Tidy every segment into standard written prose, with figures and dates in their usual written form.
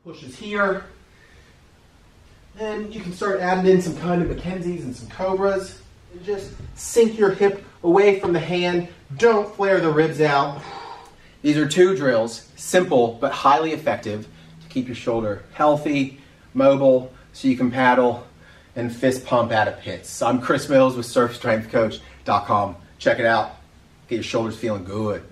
Pushes here. Then you can start adding in some kind of Mackenzies and some cobras. And just sink your hip away from the hand. Don't flare the ribs out. These are 2 drills, simple but highly effective to keep your shoulder healthy, mobile, so you can paddle and fist pump out of pits. I'm Cris with surfstrengthcoach.com. Check it out. Get your shoulders feeling good.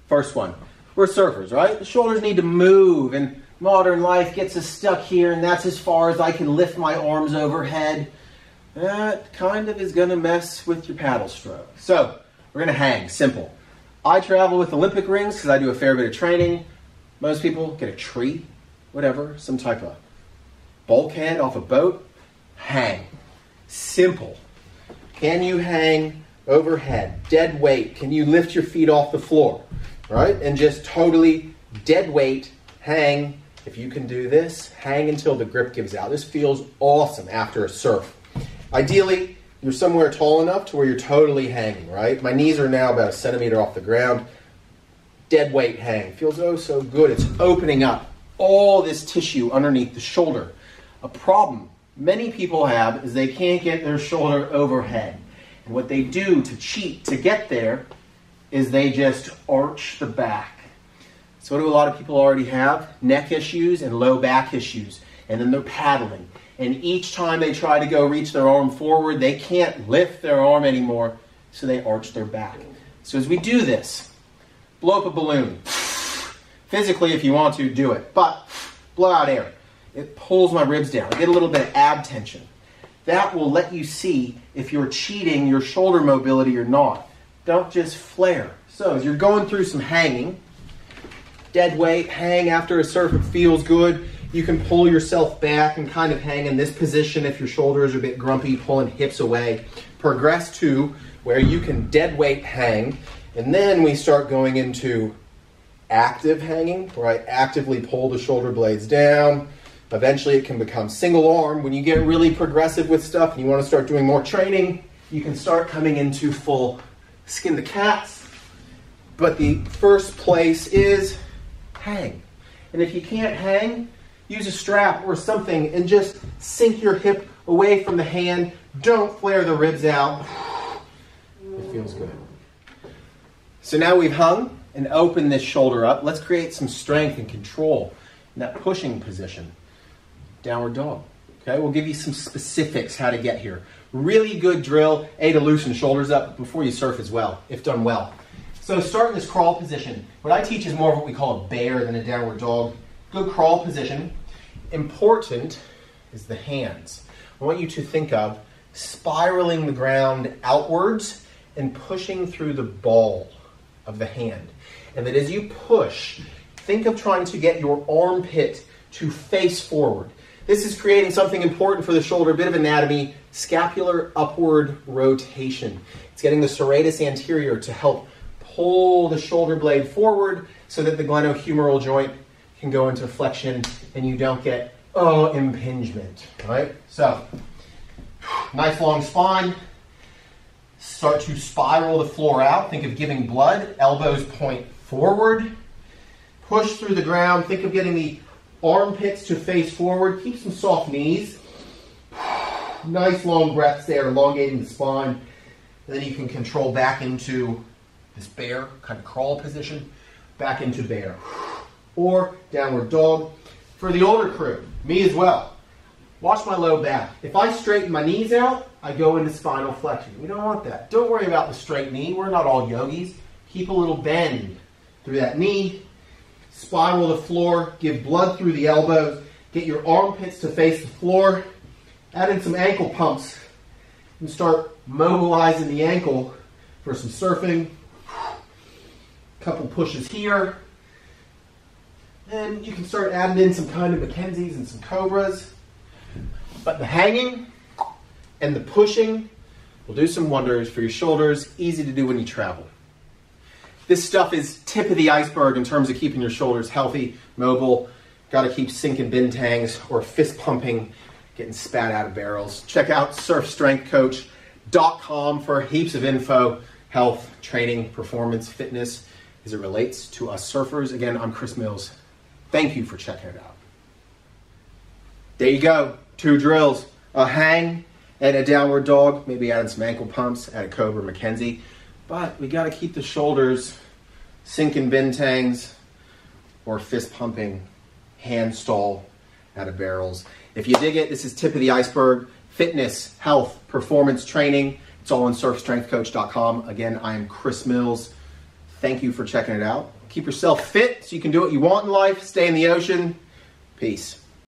First one, we're surfers, right? The shoulders need to move, and modern life gets us stuck here, and that's as far as I can lift my arms overhead. That kind of is going to mess with your paddle stroke. So we're going to hang, simple. I travel with Olympic rings because I do a fair bit of training. Most people get a tree, whatever, some type of bulkhead off a boat. Hang. Simple. Can you hang overhead? Dead weight. Can you lift your feet off the floor? Right? And just totally dead weight, hang. If you can do this, hang until the grip gives out. This feels awesome after a surf. Ideally, you're somewhere tall enough to where you're totally hanging, right? My knees are now about 1 centimeter off the ground. Dead weight hang. Feels oh so good. It's opening up all this tissue underneath the shoulder. A problem many people have is they can't get their shoulder overhead. And what they do to cheat to get there is they just arch the back. So what do a lot of people already have? Neck issues and low back issues. And then they're paddling. And each time they try to go reach their arm forward, they can't lift their arm anymore, so they arch their back. So as we do this, blow up a balloon. Physically, if you want to, do it. But blow out air. It pulls my ribs down. I get a little bit of ab tension. That will let you see if you're cheating your shoulder mobility or not. Don't just flare. So as you're going through some hanging, dead weight, hang after a surf, it feels good. You can pull yourself back and kind of hang in this position if your shoulders are a bit grumpy, pulling hips away. Progress to where you can dead weight hang, and then we start going into active hanging, where I actively pull the shoulder blades down. Eventually it can become single arm. When you get really progressive with stuff and you want to start doing more training, you can start coming into full skin to cats. But the first place is hang. And if you can't hang, use a strap or something and just sink your hip away from the hand. Don't flare the ribs out. It feels good. So now we've hung and opened this shoulder up. Let's create some strength and control in that pushing position. Downward dog. Okay, we'll give you some specifics how to get here. Really good drill, to loosen shoulders up before you surf as well, if done well. So start in this crawl position. What I teach is more of what we call a bear than a downward dog. Good crawl position. Important is the hands. I want you to think of spiraling the ground outwards and pushing through the ball of the hand. And that as you push, think of trying to get your armpit to face forward. This is creating something important for the shoulder, a bit of anatomy, scapular upward rotation. It's getting the serratus anterior to help pull the shoulder blade forward so that the glenohumeral joint can go into flexion and you don't get impingement, right? So, nice long spine. Start to spiral the floor out. Think of giving blood. Elbows point forward. Push through the ground. Think of getting the armpits to face forward. Keep some soft knees. Nice long breaths there, elongating the spine. And then you can control back into this bear, kind of crawl position, back into bear. Or downward dog. For the older crew, me as well, watch my low back. If I straighten my knees out, I go into spinal flexion. We don't want that. Don't worry about the straight knee. We're not all yogis. Keep a little bend through that knee. Spiral the floor. Give blood through the elbows. Get your armpits to face the floor. Add in some ankle pumps and start mobilizing the ankle for some surfing. Couple pushes here. Then you can start adding in some kind of Mackenzies and some cobras. But the hanging and the pushing will do some wonders for your shoulders. Easy to do when you travel. This stuff is tip of the iceberg in terms of keeping your shoulders healthy, mobile. Got to keep sinking bintangs or fist pumping, getting spat out of barrels. Check out surfstrengthcoach.com for heaps of info, health, training, performance, fitness as it relates to us surfers. Again, I'm Cris. Thank you for checking it out. There you go. 2 drills. A hang and a downward dog. Maybe adding some ankle pumps, add a Cobra Mackenzie. But we got to keep the shoulders sinking bintangs or fist pumping hand stall out of barrels. If you dig it, this is tip of the iceberg. Fitness, health, performance training. It's all on surfstrengthcoach.com. Again, I am Cris Mills. Thank you for checking it out. Keep yourself fit so you can do what you want in life. Stay in the ocean. Peace.